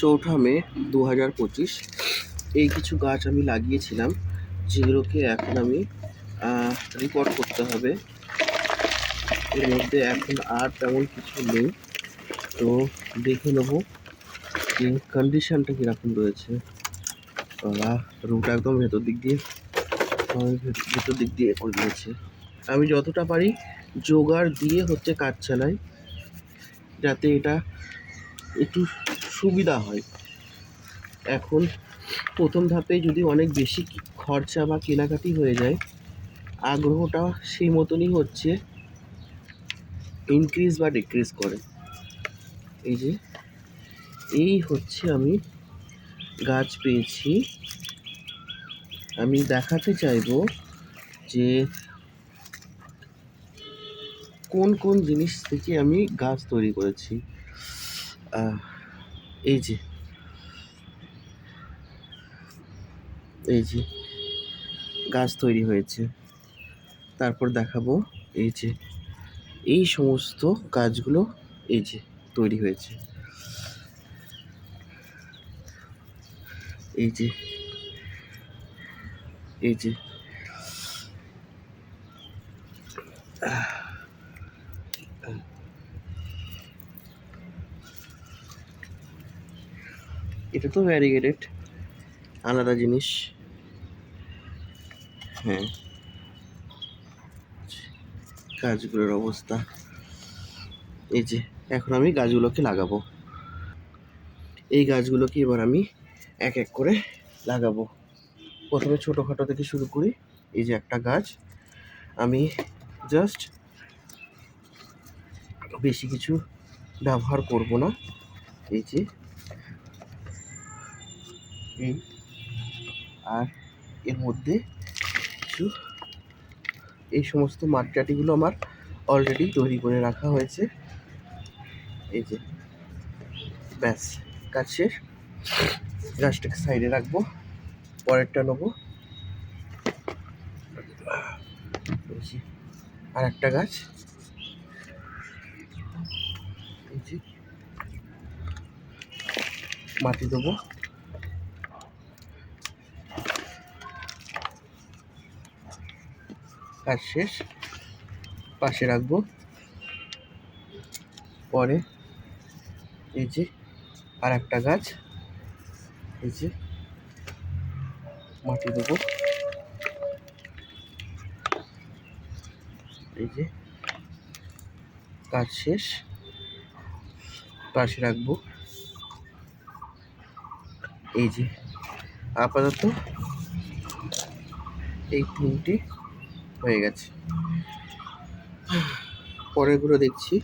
চৌঠা মে 2025। এই কিছু গাছ আমি লাগিয়েছিলাম, যেগুলোকে এখন আমি রিপোর্ট করতে হবে। এর মধ্যে এখন আর তেমন কিছু নেই, তো দেখে নেবো যে কন্ডিশনটা কীরকম রয়েছে। রুট একদম ভেতর দিক দিয়ে করে দিয়েছে। আমি যতটা পারি জোগাড় দিয়ে কাজ চালাই, যাতে এটা একটু সুবিধা হয়। এখন প্রথম ধাপে যদি অনেক বেশি খরচা বা কেনাকাটি হয়ে যায়, আগ্রহটা সেই মতনই হচ্ছে, ইনক্রিজ বা ডিক্রিজ করে। এই হচ্ছে আমি গাছ পেয়েছি। আমি দেখাতে চাইবো যে কোন কোন জিনিস থেকে আমি গাছ তৈরি করেছি। এই যে গাছ তৈরি হয়েছে। তারপর দেখাবো এই সমস্ত গাছগুলো তৈরি হয়েছে। এটা তো ভ্যারিগেটেড, আলাদা জিনিস। হ্যাঁ, গাছগুলোর অবস্থা এখন আমি গাছগুলোকে লাগাবো। এই গাছগুলোকে এবার আমি এক এক করে লাগাবো। প্রথমে ছোটোখাটো থেকে শুরু করি। একটা গাছ আমি জাস্ট বেশি কিছু ব্যবহার করব না। আর এর মধ্যে কিছু এই সমস্ত মাটিগুলো আমার অলরেডি তৈরি করে রাখা হয়েছে। ব্যাস, কাজ শেষ। গাছটাকে সাইডে রাখবো, পরেরটা নেবো। আর একটা গাছ মাটি দেবো। কাজ শেষ, পাশে রাখবো। পরে আর একটা গাছ মাটি দেবো। কাজ শেষ, পাশে রাখবো। আপাতত এই তিনটি হয়ে গেছে। পরেরগুলো দেখছি।